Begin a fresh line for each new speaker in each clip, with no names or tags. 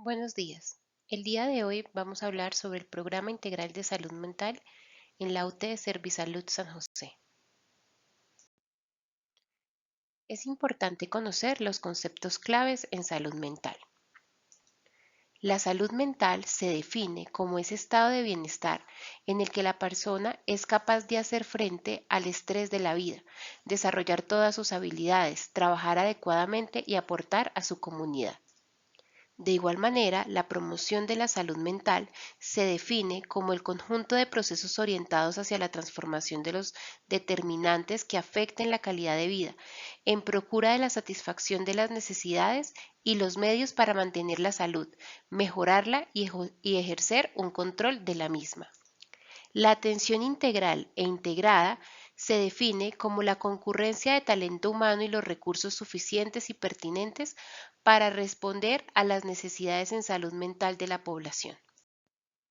Buenos días. El día de hoy vamos a hablar sobre el Programa Integral de Salud Mental en la UT Servisalud San José. Es importante conocer los conceptos claves en salud mental. La salud mental se define como ese estado de bienestar en el que la persona es capaz de hacer frente al estrés de la vida, desarrollar todas sus habilidades, trabajar adecuadamente y aportar a su comunidad. De igual manera, la promoción de la salud mental se define como el conjunto de procesos orientados hacia la transformación de los determinantes que afecten la calidad de vida, en procura de la satisfacción de las necesidades y los medios para mantener la salud, mejorarla y ejercer un control de la misma. La atención integral e integrada se define como la concurrencia de talento humano y los recursos suficientes y pertinentes para responder a las necesidades en salud mental de la población.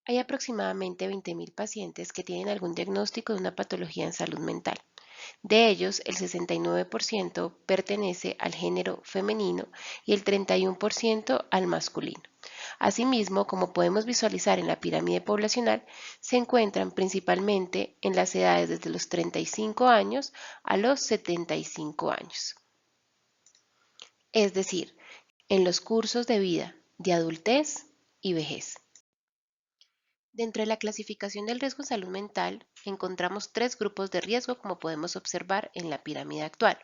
Hay aproximadamente 20.000 pacientes que tienen algún diagnóstico de una patología en salud mental. De ellos, el 69% pertenece al género femenino y el 31% al masculino. Asimismo, como podemos visualizar en la pirámide poblacional, se encuentran principalmente en las edades desde los 35 años a los 75 años. Es decir, en los cursos de vida de adultez y vejez. Dentro de la clasificación del riesgo en salud mental, encontramos tres grupos de riesgo como podemos observar en la pirámide actual.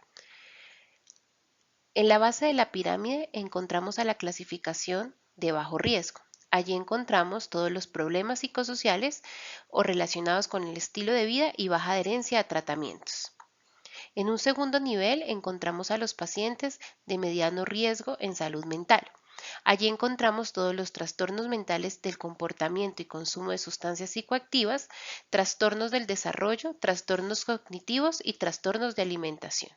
En la base de la pirámide encontramos a la clasificación de bajo riesgo. Allí encontramos todos los problemas psicosociales o relacionados con el estilo de vida y baja adherencia a tratamientos. En un segundo nivel encontramos a los pacientes de mediano riesgo en salud mental. Allí encontramos todos los trastornos mentales del comportamiento y consumo de sustancias psicoactivas, trastornos del desarrollo, trastornos cognitivos y trastornos de alimentación.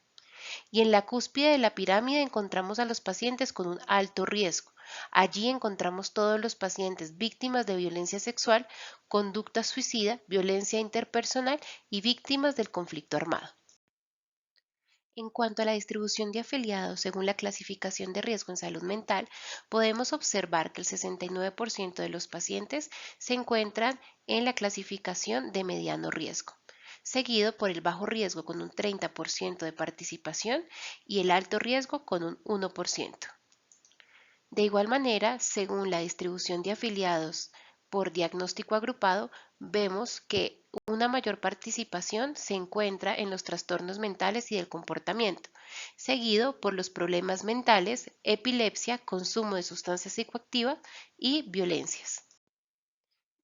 Y en la cúspide de la pirámide encontramos a los pacientes con un alto riesgo. Allí encontramos todos los pacientes víctimas de violencia sexual, conducta suicida, violencia interpersonal y víctimas del conflicto armado. En cuanto a la distribución de afiliados según la clasificación de riesgo en salud mental, podemos observar que el 69% de los pacientes se encuentran en la clasificación de mediano riesgo, seguido por el bajo riesgo con un 30% de participación y el alto riesgo con un 1%. De igual manera, según la distribución de afiliados por diagnóstico agrupado, vemos que una mayor participación se encuentra en los trastornos mentales y del comportamiento, seguido por los problemas mentales, epilepsia, consumo de sustancias psicoactivas y violencias.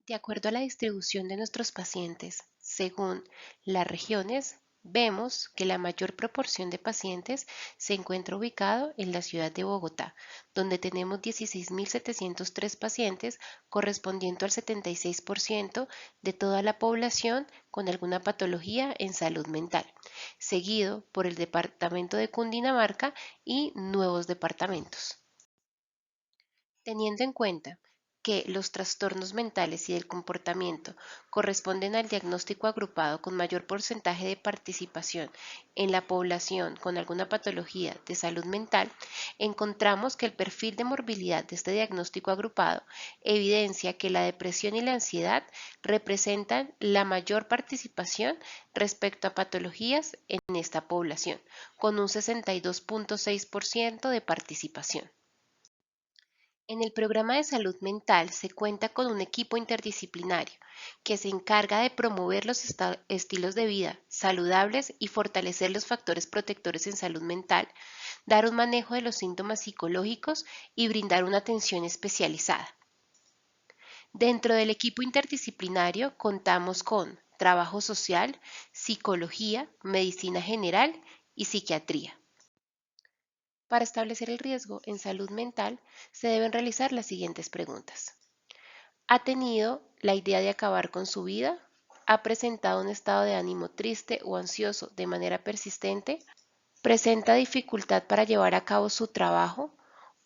De acuerdo a la distribución de nuestros pacientes, según las regiones, vemos que la mayor proporción de pacientes se encuentra ubicado en la ciudad de Bogotá, donde tenemos 16.703 pacientes, correspondiendo al 76% de toda la población con alguna patología en salud mental, seguido por el departamento de Cundinamarca y nuevos departamentos. Teniendo en cuenta que los trastornos mentales y del comportamiento corresponden al diagnóstico agrupado con mayor porcentaje de participación en la población con alguna patología de salud mental, encontramos que el perfil de morbilidad de este diagnóstico agrupado evidencia que la depresión y la ansiedad representan la mayor participación respecto a patologías en esta población, con un 62.6% de participación. En el programa de salud mental se cuenta con un equipo interdisciplinario que se encarga de promover los estilos de vida saludables y fortalecer los factores protectores en salud mental, dar un manejo de los síntomas psicológicos y brindar una atención especializada. Dentro del equipo interdisciplinario contamos con trabajo social, psicología, medicina general y psiquiatría. Para establecer el riesgo en salud mental, se deben realizar las siguientes preguntas. ¿Ha tenido la idea de acabar con su vida? ¿Ha presentado un estado de ánimo triste o ansioso de manera persistente? ¿Presenta dificultad para llevar a cabo su trabajo?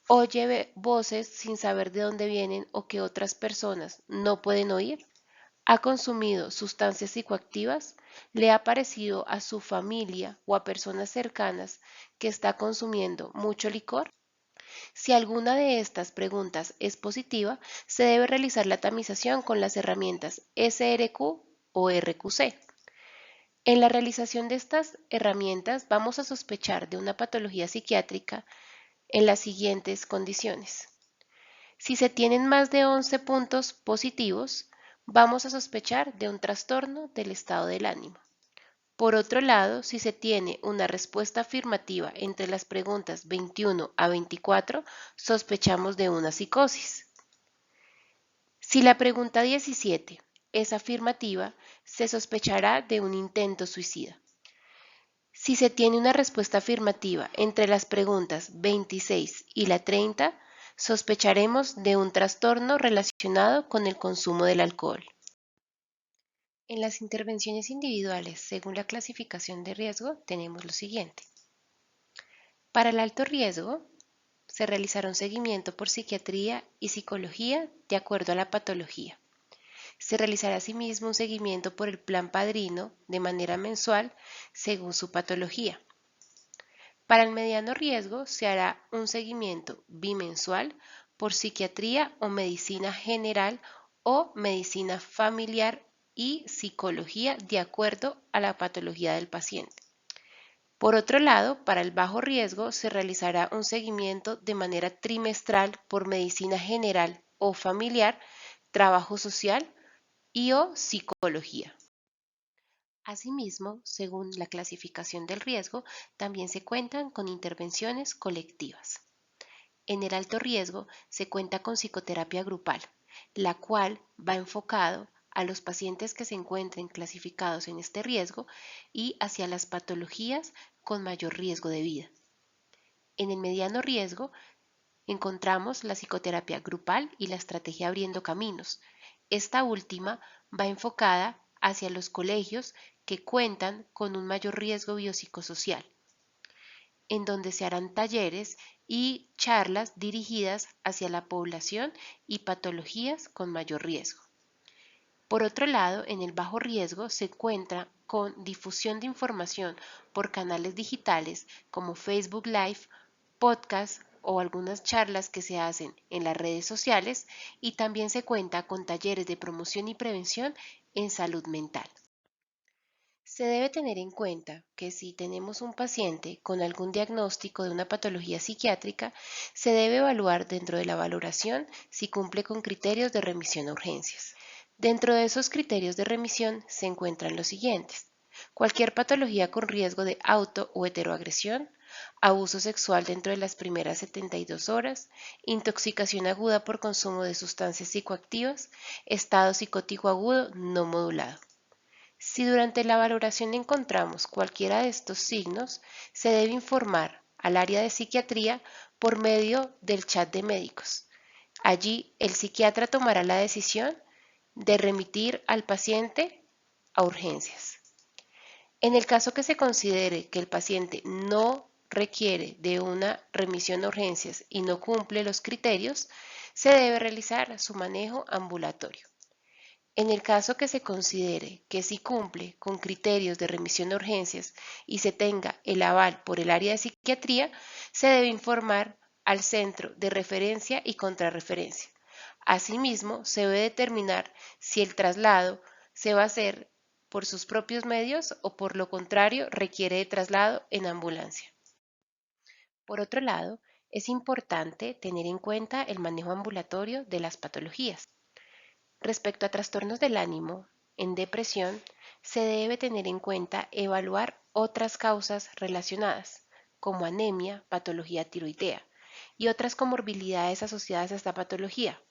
¿Oye voces sin saber de dónde vienen o que otras personas no pueden oír? ¿Ha consumido sustancias psicoactivas? ¿Le ha parecido a su familia o a personas cercanas que está consumiendo mucho licor? Si alguna de estas preguntas es positiva, se debe realizar la tamización con las herramientas SRQ o RQC. En la realización de estas herramientas vamos a sospechar de una patología psiquiátrica en las siguientes condiciones. Si se tienen más de 11 puntos positivos, vamos a sospechar de un trastorno del estado del ánimo. Por otro lado, si se tiene una respuesta afirmativa entre las preguntas 21 a 24, sospechamos de una psicosis. Si la pregunta 17 es afirmativa, se sospechará de un intento suicida. Si se tiene una respuesta afirmativa entre las preguntas 26 y la 30, sospecharemos de un trastorno relacionado con el consumo del alcohol. En las intervenciones individuales, según la clasificación de riesgo, tenemos lo siguiente. Para el alto riesgo, se realizará un seguimiento por psiquiatría y psicología de acuerdo a la patología. Se realizará asimismo un seguimiento por el plan padrino de manera mensual según su patología. Para el mediano riesgo se hará un seguimiento bimensual por psiquiatría o medicina general o medicina familiar y psicología de acuerdo a la patología del paciente. Por otro lado, para el bajo riesgo se realizará un seguimiento de manera trimestral por medicina general o familiar, trabajo social y o psicología. Asimismo, según la clasificación del riesgo, también se cuentan con intervenciones colectivas. En el alto riesgo se cuenta con psicoterapia grupal, la cual va enfocado a los pacientes que se encuentren clasificados en este riesgo y hacia las patologías con mayor riesgo de vida. En el mediano riesgo encontramos la psicoterapia grupal y la estrategia Abriendo Caminos. Esta última va enfocada hacia los colegios que cuentan con un mayor riesgo biopsicosocial, en donde se harán talleres y charlas dirigidas hacia la población y patologías con mayor riesgo. Por otro lado, en el bajo riesgo se encuentra con difusión de información por canales digitales como Facebook Live, podcast o algunas charlas que se hacen en las redes sociales, y también se cuenta con talleres de promoción y prevención en salud mental. Se debe tener en cuenta que si tenemos un paciente con algún diagnóstico de una patología psiquiátrica, se debe evaluar dentro de la valoración si cumple con criterios de remisión a urgencias. Dentro de esos criterios de remisión se encuentran los siguientes: cualquier patología con riesgo de auto o heteroagresión, abuso sexual dentro de las primeras 72 horas, intoxicación aguda por consumo de sustancias psicoactivas, estado psicótico agudo no modulado. Si durante la valoración encontramos cualquiera de estos signos, se debe informar al área de psiquiatría por medio del chat de médicos. Allí, el psiquiatra tomará la decisión de remitir al paciente a urgencias. En el caso que se considere que el paciente no requiere de una remisión a urgencias y no cumple los criterios, se debe realizar su manejo ambulatorio. En el caso que se considere que sí cumple con criterios de remisión a urgencias y se tenga el aval por el área de psiquiatría, se debe informar al centro de referencia y contrarreferencia. Asimismo, se debe determinar si el traslado se va a hacer por sus propios medios o por lo contrario requiere de traslado en ambulancia. Por otro lado, es importante tener en cuenta el manejo ambulatorio de las patologías. Respecto a trastornos del ánimo, en depresión, se debe tener en cuenta evaluar otras causas relacionadas, como anemia, patología tiroidea y otras comorbilidades asociadas a esta patología,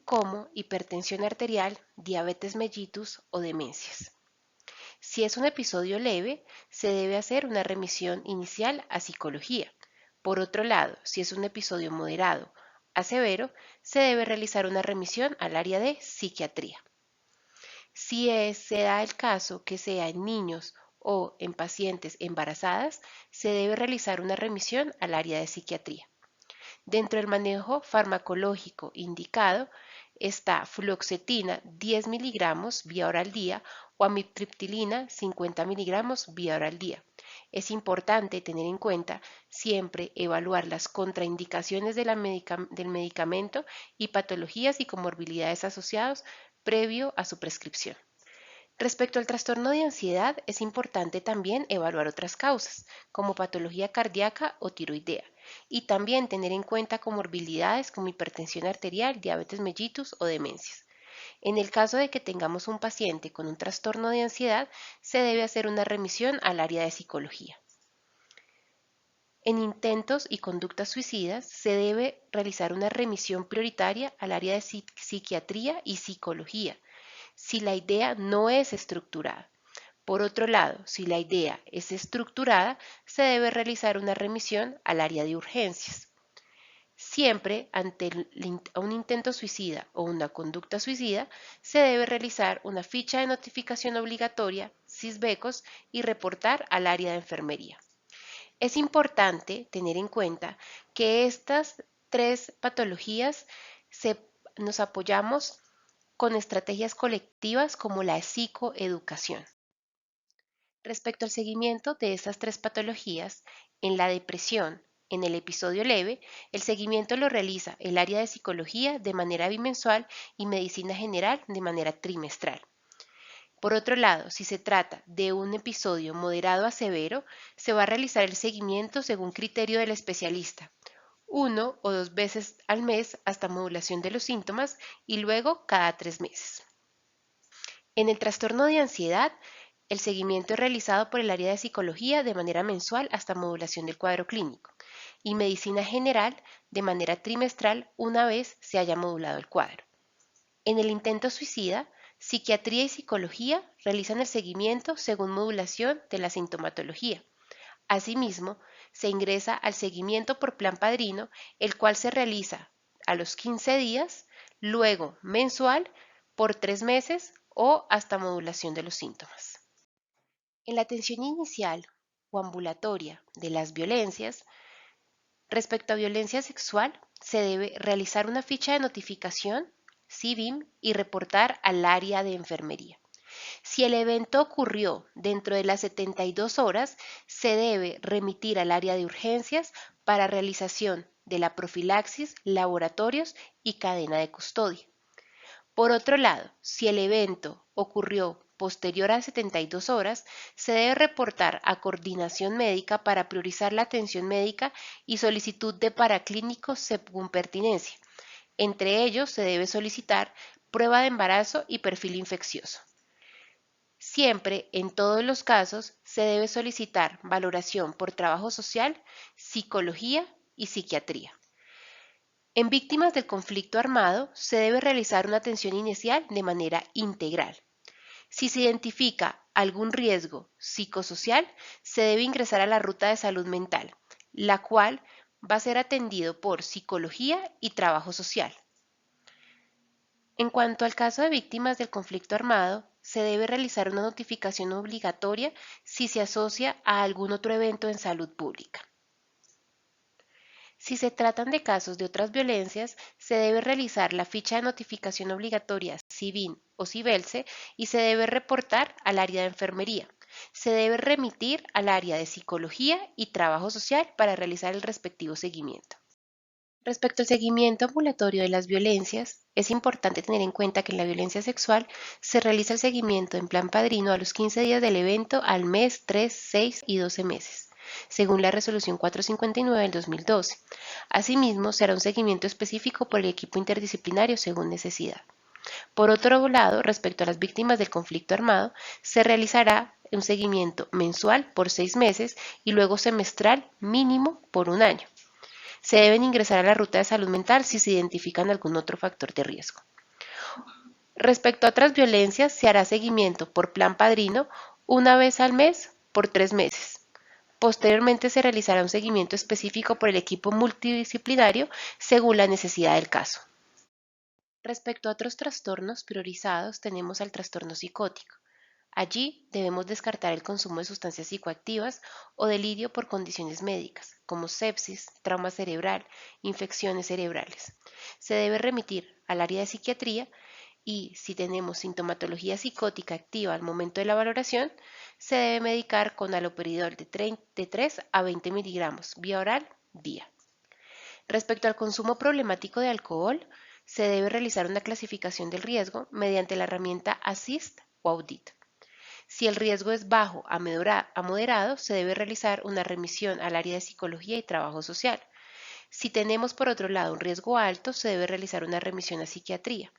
como hipertensión arterial, diabetes mellitus o demencias. Si es un episodio leve, se debe hacer una remisión inicial a psicología. Por otro lado, si es un episodio moderado a severo, se debe realizar una remisión al área de psiquiatría. Si se da el caso que sea en niños o en pacientes embarazadas, se debe realizar una remisión al área de psiquiatría. Dentro del manejo farmacológico indicado está fluoxetina 10 miligramos vía hora al día o amitriptilina 50 miligramos vía hora al día. Es importante tener en cuenta siempre evaluar las contraindicaciones del medicamento y patologías y comorbilidades asociados previo a su prescripción. Respecto al trastorno de ansiedad, es importante también evaluar otras causas, como patología cardíaca o tiroidea, y también tener en cuenta comorbilidades como hipertensión arterial, diabetes mellitus o demencias. En el caso de que tengamos un paciente con un trastorno de ansiedad, se debe hacer una remisión al área de psicología. En intentos y conductas suicidas, se debe realizar una remisión prioritaria al área de psiquiatría y psicología, si la idea no es estructurada. Por otro lado, si la idea es estructurada, se debe realizar una remisión al área de urgencias. Siempre ante un intento suicida o una conducta suicida, se debe realizar una ficha de notificación obligatoria, SISBECOS, y reportar al área de enfermería. Es importante tener en cuenta que estas tres patologías nos apoyamos con estrategias colectivas como la psicoeducación. Respecto al seguimiento de estas tres patologías, en la depresión, en el episodio leve, el seguimiento lo realiza el área de psicología de manera bimensual y medicina general de manera trimestral. Por otro lado, si se trata de un episodio moderado a severo, se va a realizar el seguimiento según criterio del especialista, 1 o 2 veces al mes hasta modulación de los síntomas y luego cada 3 meses. En el trastorno de ansiedad, el seguimiento es realizado por el área de psicología de manera mensual hasta modulación del cuadro clínico y medicina general de manera trimestral una vez se haya modulado el cuadro. En el intento suicida, psiquiatría y psicología realizan el seguimiento según modulación de la sintomatología. Asimismo, se ingresa al seguimiento por plan padrino, el cual se realiza a los 15 días, luego mensual, por 3 meses o hasta modulación de los síntomas. En la atención inicial o ambulatoria de las violencias, respecto a violencia sexual, se debe realizar una ficha de notificación, CVIM, y reportar al área de enfermería. Si el evento ocurrió dentro de las 72 horas, se debe remitir al área de urgencias para realización de la profilaxis, laboratorios y cadena de custodia. Por otro lado, si el evento ocurrió posterior a 72 horas, se debe reportar a coordinación médica para priorizar la atención médica y solicitud de paraclínicos según pertinencia. Entre ellos se debe solicitar prueba de embarazo y perfil infeccioso. Siempre, en todos los casos, se debe solicitar valoración por trabajo social, psicología y psiquiatría. En víctimas del conflicto armado, se debe realizar una atención inicial de manera integral. Si se identifica algún riesgo psicosocial, se debe ingresar a la ruta de salud mental, la cual va a ser atendido por psicología y trabajo social. En cuanto al caso de víctimas del conflicto armado, se debe realizar una notificación obligatoria si se asocia a algún otro evento en salud pública. Si se tratan de casos de otras violencias, se debe realizar la ficha de notificación obligatoria CIVIN o CIVELSE y se debe reportar al área de enfermería. Se debe remitir al área de psicología y trabajo social para realizar el respectivo seguimiento. Respecto al seguimiento ambulatorio de las violencias, es importante tener en cuenta que en la violencia sexual se realiza el seguimiento en plan padrino a los 15 días del evento, al mes, 3, 6 y 12 meses, según la resolución 459 del 2012. Asimismo, se hará un seguimiento específico por el equipo interdisciplinario según necesidad. Por otro lado, respecto a las víctimas del conflicto armado, se realizará un seguimiento mensual por 6 meses y luego semestral mínimo por un año. Se deben ingresar a la ruta de salud mental si se identifican algún otro factor de riesgo. Respecto a otras violencias, se hará seguimiento por plan padrino una vez al mes por 3 meses. Posteriormente se realizará un seguimiento específico por el equipo multidisciplinario según la necesidad del caso. Respecto a otros trastornos priorizados, tenemos al trastorno psicótico. Allí debemos descartar el consumo de sustancias psicoactivas o delirio por condiciones médicas, como sepsis, trauma cerebral, infecciones cerebrales. Se debe remitir al área de psiquiatría y si tenemos sintomatología psicótica activa al momento de la valoración, se debe medicar con haloperidol de 3 a 20 miligramos vía oral día. Respecto al consumo problemático de alcohol, se debe realizar una clasificación del riesgo mediante la herramienta ASSIST o AUDIT. Si el riesgo es bajo a moderado, se debe realizar una remisión al área de psicología y trabajo social. Si tenemos por otro lado un riesgo alto, se debe realizar una remisión a psiquiatría.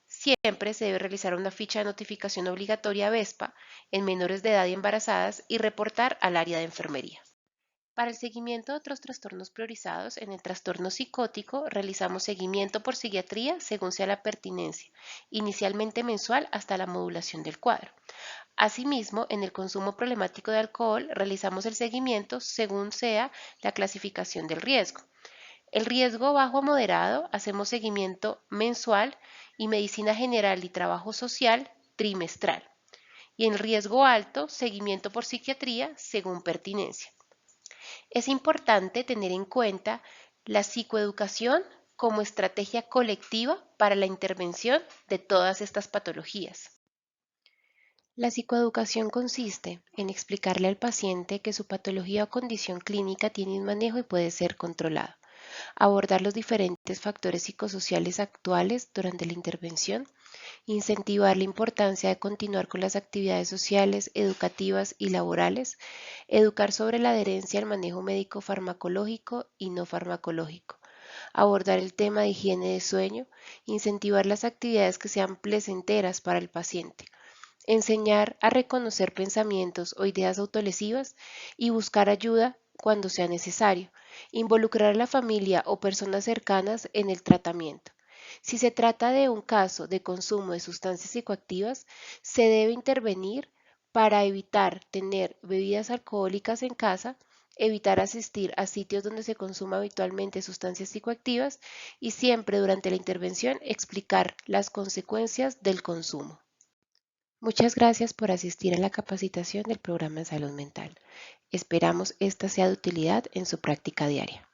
Siempre se debe realizar una ficha de notificación obligatoria a VESPA en menores de edad y embarazadas y reportar al área de enfermería. Para el seguimiento de otros trastornos priorizados, en el trastorno psicótico realizamos seguimiento por psiquiatría según sea la pertinencia, inicialmente mensual hasta la modulación del cuadro. Asimismo, en el consumo problemático de alcohol realizamos el seguimiento según sea la clasificación del riesgo. El riesgo bajo a moderado hacemos seguimiento mensual y medicina general y trabajo social trimestral. Y en el riesgo alto, seguimiento por psiquiatría según pertinencia. Es importante tener en cuenta la psicoeducación como estrategia colectiva para la intervención de todas estas patologías. La psicoeducación consiste en explicarle al paciente que su patología o condición clínica tiene un manejo y puede ser controlado, abordar los diferentes factores psicosociales actuales durante la intervención, incentivar la importancia de continuar con las actividades sociales, educativas y laborales, educar sobre la adherencia al manejo médico farmacológico y no farmacológico, abordar el tema de higiene de sueño, incentivar las actividades que sean placenteras para el paciente, enseñar a reconocer pensamientos o ideas autolesivas y buscar ayuda cuando sea necesario, involucrar a la familia o personas cercanas en el tratamiento. Si se trata de un caso de consumo de sustancias psicoactivas, se debe intervenir para evitar tener bebidas alcohólicas en casa, evitar asistir a sitios donde se consuma habitualmente sustancias psicoactivas y siempre durante la intervención explicar las consecuencias del consumo. Muchas gracias por asistir a la capacitación del programa de salud mental. Esperamos esta sea de utilidad en su práctica diaria.